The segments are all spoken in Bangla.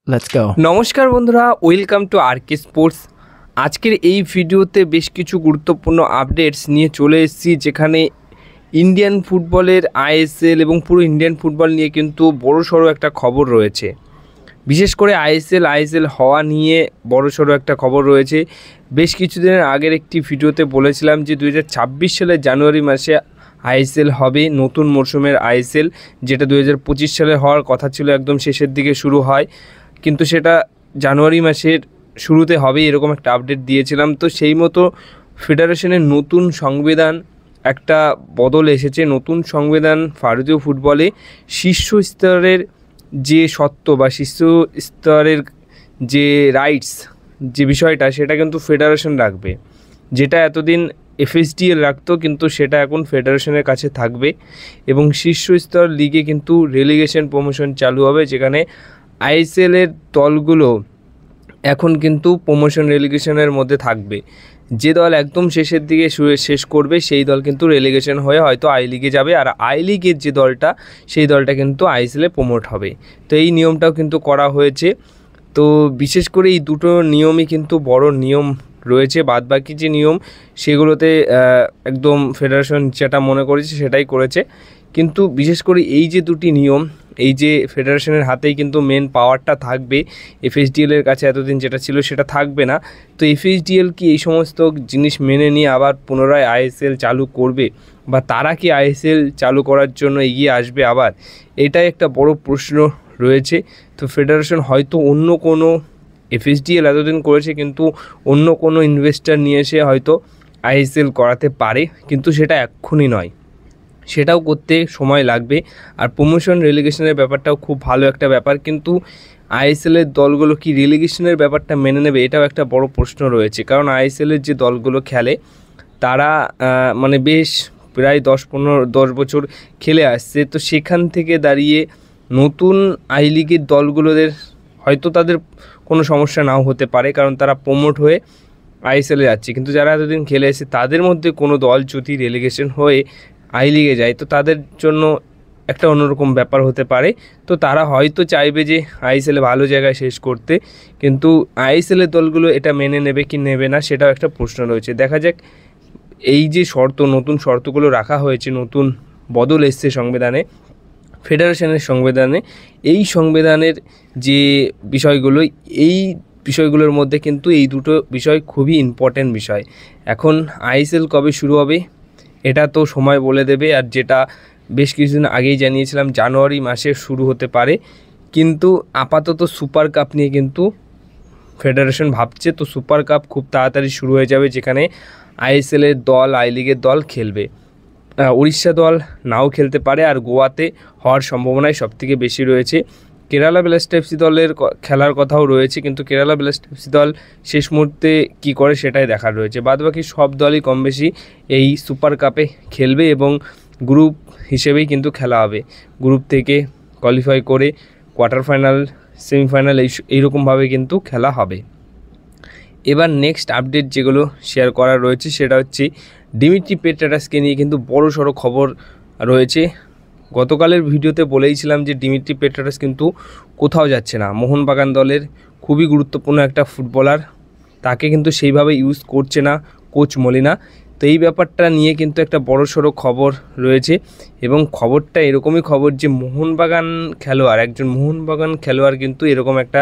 Let's go. নমস্কার বন্ধুরা, ওয়েলকাম টু আরকে স্পোর্টস। আজকের এই ভিডিওতে বেশ কিছু গুরুত্বপূর্ণ আপডেটস নিয়ে চলে এসেছি, যেখানে ইন্ডিয়ান ফুটবলের আইএসএল এবং পুরো ইন্ডিয়ান ফুটবল নিয়ে কিন্তু বড়সড় একটা খবর রয়েছে। বিশেষ করে আইএসএল হওয়া নিয়ে বড়সড় একটা খবর রয়েছে। বেশ কিছুদিনের আগের একটি ভিডিওতে বলেছিলাম যে 2026 সালের জানুয়ারি মাসে আইএসএল হবে, নতুন মরশুমের আইএসএল, যেটা 2025 সালে হওয়ার কথা ছিল, একদম শেষের দিকে শুরু হয়, কিন্তু সেটা জানুয়ারি মাসের শুরুতে হবে এরকম একটা আপডেট দিয়েছিলাম। তো সেই মতো ফেডারেশনের নতুন সংবিধান একটা বদল এসেছে। নতুন সংবিধান ভারতীয় ফুটবলে শীর্ষ স্তরের যে সত্ত্ব বা শীর্ষ স্তরের যে রাইটস যে বিষয়টা, সেটা কিন্তু ফেডারেশন রাখবে, যেটা এতদিন এফএসডিএল রাখতো, কিন্তু সেটা এখন ফেডারেশনের কাছে থাকবে। এবং শীর্ষ স্তর লিগে কিন্তু রেলিগেশন প্রমোশন চালু হবে, যেখানে আইএসএলের দলগুলো এখন কিন্তু প্রমোশন রেলিগেশনের মধ্যে থাকবে। যে দল একদম শেষের দিকে শেষ করবে সেই দল কিন্তু রেলিগেশন হয়ে হয়তো আই লিগে যাবে, আর আই লিগের যে দলটা সেই দলটা কিন্তু আইএসএলে প্রমোট হবে। তো এই নিয়মটাও কিন্তু করা হয়েছে। তো বিশেষ করে এই দুটো নিয়মই কিন্তু বড় নিয়ম রয়েছে। বাদবাকি যে নিয়ম সেগুলোতে একদম ফেডারেশন যেটা মনে করেছে সেটাই করেছে, কিন্তু বিশেষ করে এই যে দুটি নিয়ম, এই যে ফেডারেশনের হাতেই কিন্তু মেন পাওয়ারটা থাকবে, এফএসডিএলের কাছে এতদিন যেটা ছিল সেটা থাকবে না। তো এফএসডিএল কি এই সমস্ত জিনিস মেনে নিয়ে আবার পুনরায় আইএসএল চালু করবে, বা তারা কি আইএসএল চালু করার জন্য এগিয়ে আসবে আবার? এটাই একটা বড় প্রশ্ন রয়েছে। তো ফেডারেশন হয়তো অন্য কোনো, এফএসডিএল এতদিন করেছে, কিন্তু অন্য কোনো ইনভেস্টার নিয়ে এসে হয়তো আইএসএল করাতে পারে, কিন্তু সেটা এক্ষুনি নয়, সেটাও করতে সময় লাগবে। আর প্রমোশন রেলিগেশনের ব্যাপারটাও খুব ভালো একটা ব্যাপার, কিন্তু আইএসএলের দলগুলো কি রেলিগেশনের ব্যাপারটা মেনে নেবে, এটাও একটা বড় প্রশ্ন রয়েছে। কারণ আইএসএলের যে দলগুলো খেলে তারা মানে বেশ প্রায় 10 বছর খেলে আসছে। তো সেখান থেকে দাঁড়িয়ে নতুন আই লিগের দলগুলোদের হয়তো তাদের কোনো সমস্যা নাও হতে পারে, কারণ তারা প্রমোট হয়ে আইএসএলে যাচ্ছে, কিন্তু যারা এতদিন খেলে এসেছে তাদের মধ্যে কোনো দল যদি রেলিগেশন হয়ে আই লিগে যায়, তো তাদের জন্য একটা অন্যরকম ব্যাপার হতে পারে। তো তারা হয়তো চাইবে যে আইএসএলে ভালো জায়গায় শেষ করতে, কিন্তু আইএসএলের দলগুলো এটা মেনে নেবে কি নেবে না সেটাও একটা প্রশ্ন রয়েছে। দেখা যাক, এই যে নতুন শর্তগুলো রাখা হয়েছে, নতুন বদল এসছে সংবিধানে, ফেডারেশনের সংবিধানে, এই সংবিধানের যে বিষয়গুলো, এই বিষয়গুলোর মধ্যে কিন্তু এই দুটো বিষয় খুবই ইম্পর্ট্যান্ট বিষয়। এখন আইএসএল কবে শুরু হবে এটা তো সময় বলে দেবে, আর যেটা বেশ কিছুদিন আগেই জানিয়েছিলাম জানুয়ারি মাসে শুরু হতে পারে, কিন্তু আপাতত সুপার কাপ নিয়ে কিন্তু ফেডারেশন ভাবছে। তো সুপার কাপ খুব তাড়াতাড়ি শুরু হয়ে যাবে, যেখানে আইএসএলের দল, আই লিগের দল খেলবে। উড়িষ্যা দল নাও খেলতে পারে, আর গোয়াতে হওয়ার সম্ভাবনাই সবথেকে বেশি রয়েছে। কেরালা ব্লাস্ট এফসি দলের খেলার কথাও রয়েছে, কিন্তু কেরালা ব্লাস্ট এফসি দল শেষ মুহূর্তে কী করে সেটাই দেখার রয়েছে। বাদবাকি সব দলই কম বেশি এই সুপার কাপে খেলবে, এবং গ্রুপ হিসেবেই কিন্তু খেলা হবে। গ্রুপ থেকে কোয়ালিফাই করে কোয়ার্টার ফাইনাল, সেমিফাইনাল এইরকমভাবে কিন্তু খেলা হবে। এবার নেক্সট আপডেট যেগুলো শেয়ার করার রয়েছে সেটা হচ্ছে ডিমিট্রি পেট্রাটাসকে নিয়ে কিন্তু বড়সড় খবর রয়েছে। গতকালের ভিডিওতে বলেইছিলাম যে ডিমিট্রি পেট্রাটাস কিন্তু কোথাও যাচ্ছে না, মোহনবাগান দলের খুবই গুরুত্বপূর্ণ একটা ফুটবলার, তাকে কিন্তু সেইভাবে ইউজ করছে না কোচ মলিনা। তো এই ব্যাপারটা নিয়ে কিন্তু একটা বড়সড় খবর রয়েছে, এবং খবরটা এরকমই খবর যে একজন মোহনবাগান খেলোয়াড় কিন্তু এরকম একটা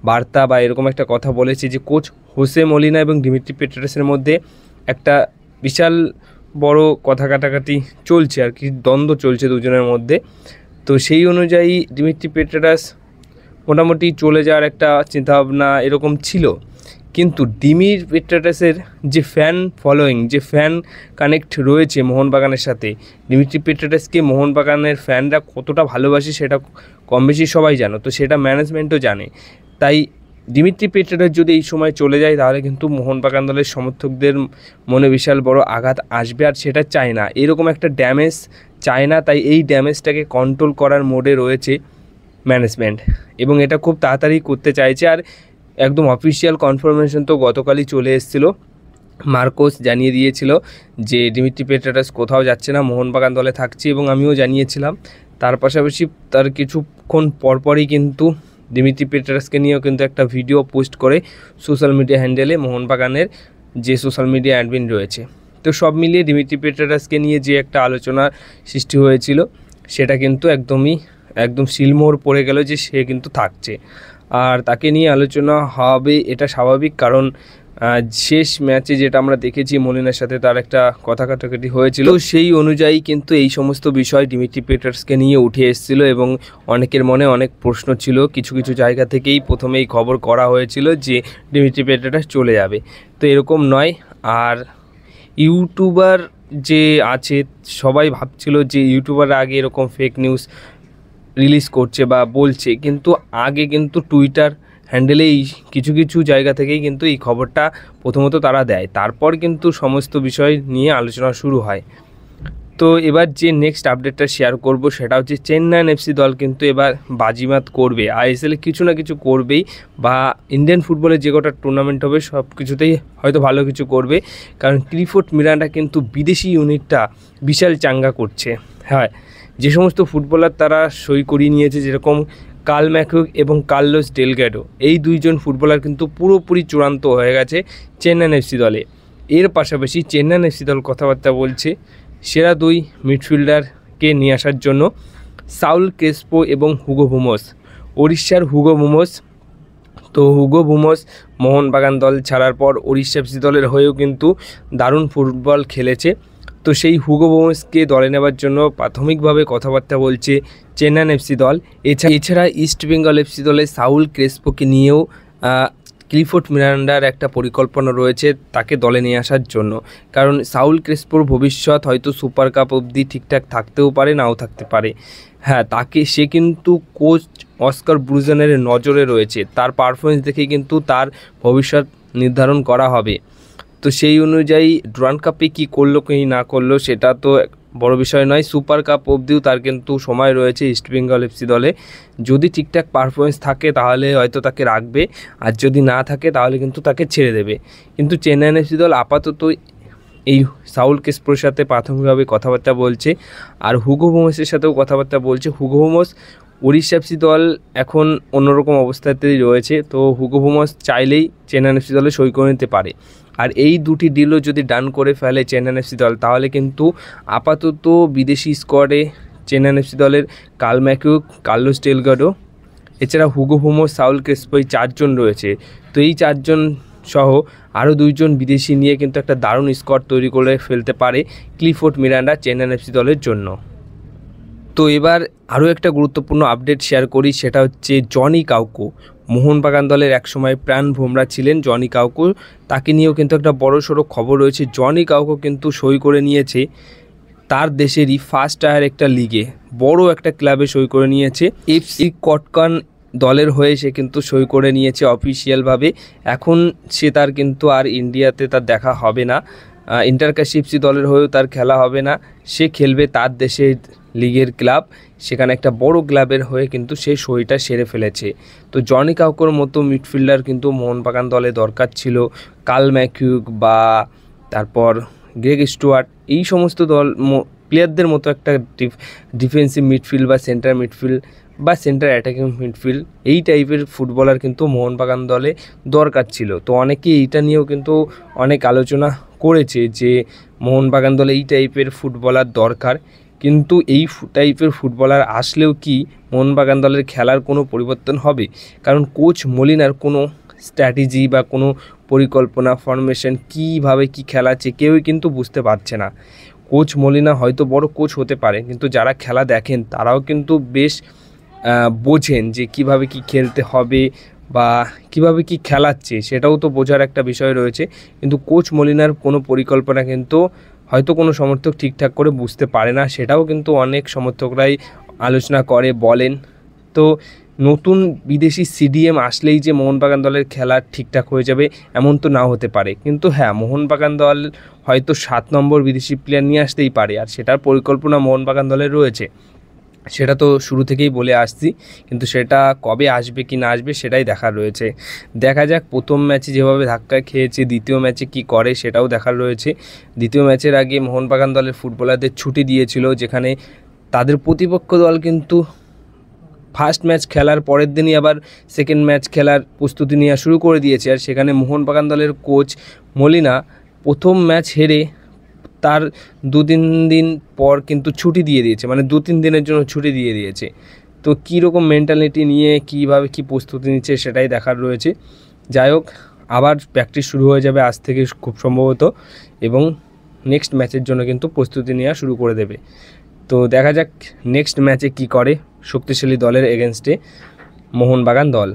বার্তা বা এরকম একটা কথা বলেছে যে কোচ হোসে মলিনা এবং ডিমিট্রি পেট্রাটাসের মধ্যে একটা বিশাল বড় কথা কাটাকাটি চলছে, আর কি দ্বন্দ্ব চলছে দুজনের মধ্যে। তো সেই অনুযায়ী ডিমিট্রি পেট্রাটাস মোটামুটি চলে যাওয়ার একটা চিন্তাভাবনা এরকম ছিল, কিন্তু ডিমির পেট্রাটাসের যে ফ্যান ফলোয়িং, যে ফ্যান কানেক্ট রয়েছে মোহনবাগানের সাথে, ডিমিট্রি পেট্রাটাসকে মোহনবাগানের ফ্যানরা কতটা ভালোবাসে সেটা কম বেশি সবাই জানো, তো সেটা ম্যানেজমেন্টও জানে। তাই ডিমিট্রি পেট্রাটাস যদি এই সময় চলে যায় তাহলে কিন্তু মোহনবাগান দলের সমর্থকদের মনে বিশাল বড় আঘাত আসবে, আর সেটা চায় না, এরকম একটা ড্যামেজ চায় না। তাই এই ড্যামেজটাকে কন্ট্রোল করার মোডে রয়েছে ম্যানেজমেন্ট, এবং এটা খুব তাড়াতাড়ি করতে চাইছে। আর একদম অফিসিয়াল কনফার্মেশন তো গতকালই চলে এসেছিলো, মার্কোস জানিয়ে দিয়েছিল যে ডিমিট্রি পেট্রাটাস কোথাও যাচ্ছে না, মোহনবাগান দলে থাকছে, এবং আমিও জানিয়েছিলাম। তার পাশাপাশি তার কিছুক্ষণ পরপরই কিন্তু দিমিত্রি পেট্রাসকে নিয়েও কিন্তু একটা ভিডিও পোস্ট করে সোশ্যাল মিডিয়া হ্যান্ডেলে মোহনবাগানের যে সোশ্যাল মিডিয়া অ্যাডমিন রয়েছে। তো সব মিলিয়ে দিমিত্রি পেট্রাসকে নিয়ে যে একটা আলোচনা সৃষ্টি হয়েছিল সেটা কিন্তু একদম শিলমোহর পড়ে গেল যে সে কিন্তু থাকছে, আর তাকে নিয়ে আলোচনা হবে এটা স্বাভাবিক, কারণ শেষ ম্যাচে যেটা আমরা দেখেছি মলিনার সাথে তার একটা কথা কাটাকাটি হয়েছিল, সেই অনুযায়ী কিন্তু এই সমস্ত বিষয় দিমিত্রি পেট্রাসকে নিয়ে উঠে এসেছিলো এবং অনেকের মনে অনেক প্রশ্ন ছিল। কিছু কিছু জায়গা থেকেই প্রথমেই খবর করা হয়েছিল যে দিমিত্রি পেট্রাস চলে যাবে, তো এরকম নয়। আর ইউটিউবার যে আছে সবাই ভাবছিল যে ইউটিউবাররা আগে এরকম ফেক নিউজ রিলিজ করছে বা বলছে, কিন্তু আগে কিন্তু টুইটার হ্যান্ডেলেই কিছু কিছু জায়গা থেকেই কিন্তু এই খবরটা প্রথমত তারা দেয়, তারপর কিন্তু সমস্ত বিষয় নিয়ে আলোচনা শুরু হয়। তো এবার যে নেক্সট আপডেটটা শেয়ার করব সেটা হচ্ছে চেন্নাইন এফসি দল কিন্তু এবার বাজিমাত করবে, আইএসএলে কিছু না কিছু করবেই, বা ইন্ডিয়ান ফুটবলের যে কটা টুর্নামেন্ট হবে সব কিছুতেই হয়তো ভালো কিছু করবে, কারণ ক্লিফোর্ড মিরান্ডা কিন্তু বিদেশি ইউনিটটা বিশাল চাঙ্গা করছে। হ্যাঁ, যে সমস্ত ফুটবলার তারা সই করিয়ে নিয়েছে, যেরকম কার্ল ম্যাকুইগ এবং কার্লোস ডেলগ্যাডো, এই দুইজন ফুটবলার কিন্তু পুরোপুরি চূড়ান্ত হয়ে গেছে চেন্নাইন এফসি দলে। এর পাশাপাশি চেন্নাইন এফসি দল কথাবার্তা বলছে সেরা দুই মিডফিল্ডারকে নিয়ে আসার জন্য, সাউল ক্রেসপো এবং হুগো বুমোস, ওড়িশার হুগো বুমোস। তো হুগো বুমোস মোহনবাগান দল ছাড়ার পর ওড়িশা এফসি দলের হয়েও কিন্তু দারুণ ফুটবল খেলেছে। তো সেই হুগো বুমোসকে দলে নেওয়ার জন্য প্রাথমিকভাবে কথাবার্তা বলছে চেন্নাইন এফসি দল। এছাড়া ইস্ট বেঙ্গল এফসি দলে সাউল ক্রেসপোকে নিয়েও ক্লিফোর্ড মিরান্ডার একটা পরিকল্পনা রয়েছে তাকে দলে নিয়ে আসার জন্য, কারণ সাউল ক্রেসপোর ভবিষ্যৎ হয়তো সুপার কাপ অবধি ঠিকঠাক থাকতেও পারে, নাও থাকতে পারে। হ্যাঁ, সে কিন্তু কোচ অস্কার ব্রুজেনের নজরে রয়েছে, তার পারফরমেন্স দেখেই কিন্তু তার ভবিষ্যৎ নির্ধারণ করা হবে। তো সেই অনুযায়ী ডুরান্ড কাপে কী করলো কি না করলো সেটা তো বড় বিষয় নয়, সুপার কাপ অবধিও তার কিন্তু সময় রয়েছে ইস্ট বেঙ্গল এফসি দলে। যদি ঠিকঠাক পারফরমেন্স থাকে তাহলে হয়তো তাকে রাখবে, আর যদি না থাকে তাহলে কিন্তু তাকে ছেড়ে দেবে। কিন্তু চেন্নাইন এফসি দল আপাতত এই সাউল ক্রেসপোর সাথে প্রাথমিকভাবে কথাবার্তা বলছে, আর হুগো বুমোসের সাথেও কথাবার্তা বলছে। হুগো বুমোস ওড়িশা এফসি দল এখন অন্যরকম অবস্থাতেই রয়েছে, তো হুগো বুমোস চাইলেই চেন্নাইন এফসি দলে সই করে নিতে পারে। আর এই দুটি ডিলও যদি ডান করে ফেলে চেন্নাইন এফসি দল, তাহলে কিন্তু আপাতত বিদেশি স্কোয়াডে চেন্নাইন এফসি দলের কার্ল ম্যাকুইগ, কার্লোস ডেলগ্যাডো, এছাড়া হুগো বুমোস, সাউল ক্রেসপো, এই চারজন রয়েছে। তো এই চারজন সহ আরও দুইজন বিদেশি নিয়ে কিন্তু একটা দারুণ স্কোয়াড তৈরি করে ফেলতে পারে ক্লিফোর্ড মিরান্ডা চেন্নাইন এফসি দলের জন্য। তো এবার আরও একটা গুরুত্বপূর্ণ আপডেট শেয়ার করি, সেটা হচ্ছে জনি কাউকো। মোহনবাগান দলের একসময় প্রাণ ভোমরা ছিলেন জনি কাউকো, তাকে নিয়েও কিন্তু একটা বড়সড় খবর রয়েছে। জনি কাউকো কিন্তু সই করে নিয়েছে তার দেশেরই ফার্স্ট টায়ার একটা লিগে, বড় একটা ক্লাবে সই করে নিয়েছে। এফসি কটকান দলের হয়ে সে কিন্তু সই করে নিয়েছে অফিসিয়ালভাবে। এখন সে তার কিন্তু আর ইন্ডিয়াতে তার দেখা হবে না, ইন্টারকাশিপসি দলের হয়েও তার খেলা হবে না, সে খেলবে তার দেশের লিগের ক্লাব, সেখানে একটা বড় ক্লাবের হয়ে কিন্তু সে সইটা সেরে ফেলেছে। তো জনি কাউকোর মতো মিডফিল্ডার কিন্তু মোহনবাগান দলে দরকার ছিল, কার্ল ম্যাকুইগ বা তারপর গ্রেগ স্টুয়ার্ট, এই সমস্ত প্লেয়ারদের মতো একটা ডিফেন্সিভ মিডফিল্ড বা সেন্টার মিডফিল্ড বা সেন্টার অ্যাটাকিং মিডফিল্ড, এই টাইপের ফুটবলার কিন্তু মোহনবাগান দলে দরকার ছিল। তো অনেকে এইটা নিয়েও কিন্তু অনেক আলোচনা করেছে যে মোহনবাগান দলে এই টাইপের ফুটবলার দরকার, কিন্তু এই টাইপের ফুটবলার আসলেও কি মোহনবাগান দলের খেলার কোনো পরিবর্তন হবে? কারণ কোচ মলিনার কোনো স্ট্র্যাটেজি বা কোনো পরিকল্পনা, ফরমেশন, কীভাবে কী খেলাচ্ছে কেউই কিন্তু বুঝতে পারছে না। কোচ মলিনা হয়তো বড় কোচ হতে পারে, কিন্তু যারা খেলা দেখেন তারাও কিন্তু বেশ বোঝেন যে কিভাবে কি খেলতে হবে বা কিভাবে কি খেলাচ্ছে, সেটাও তো বোঝার একটা বিষয় রয়েছে। কিন্তু কোচ মলিনার কোনো পরিকল্পনা কিন্তু হয়তো কোনো সমর্থক ঠিকঠাক করে বুঝতে পারে না, সেটাও কিন্তু অনেক সমর্থকরাই আলোচনা করে বলেন। তো নতুন বিদেশি সিডিএম আসলেই যে মোহনবাগান দলের খেলা ঠিকঠাক হয়ে যাবে এমন তো নাও হতে পারে, কিন্তু হ্যাঁ, মোহনবাগান দল হয়তো 7 নম্বর বিদেশি প্লেয়ার নিয়ে আসতেই পারে, আর সেটার পরিকল্পনা মোহনবাগান দলের রয়েছে, সেটা তো শুরু থেকেই বলে আসছি। কিন্তু সেটা কবে আসবে কি না আসবে সেটাই দেখার রয়েছে। দেখা যাক, প্রথম ম্যাচে যেভাবে ধাক্কা খেয়েছে দ্বিতীয় ম্যাচে কি করে সেটাও দেখার রয়েছে। দ্বিতীয় ম্যাচের আগে মোহনবাগান দলের ফুটবলারদের ছুটি দিয়েছিল, যেখানে তাদের প্রতিপক্ষ দল কিন্তু ফার্স্ট ম্যাচ খেলার পরের দিনই আবার সেকেন্ড ম্যাচ খেলার প্রস্তুতি নেওয়া শুরু করে দিয়েছে। আর সেখানে মোহনবাগান দলের কোচ মলিনা প্রথম ম্যাচ হেরে তার 2-3 দিন পর কিন্তু ছুটি দিয়ে দিয়েছে, মানে 2-3 দিনের জন্য ছুটি দিয়ে দিয়েছে। তো কীরকম মেন্টালিটি নিয়ে কীভাবে কী প্রস্তুতি নিচ্ছে সেটাই দেখার রয়েছে। যাই হোক, আবার প্র্যাকটিস শুরু হয়ে যাবে আজ থেকে খুব সম্ভবত, এবং নেক্সট ম্যাচের জন্য কিন্তু প্রস্তুতি নেওয়া শুরু করে দেবে। তো দেখা যাক নেক্সট ম্যাচে কি করে শক্তিশালী দলের এগেনস্টে মোহনবাগান দল।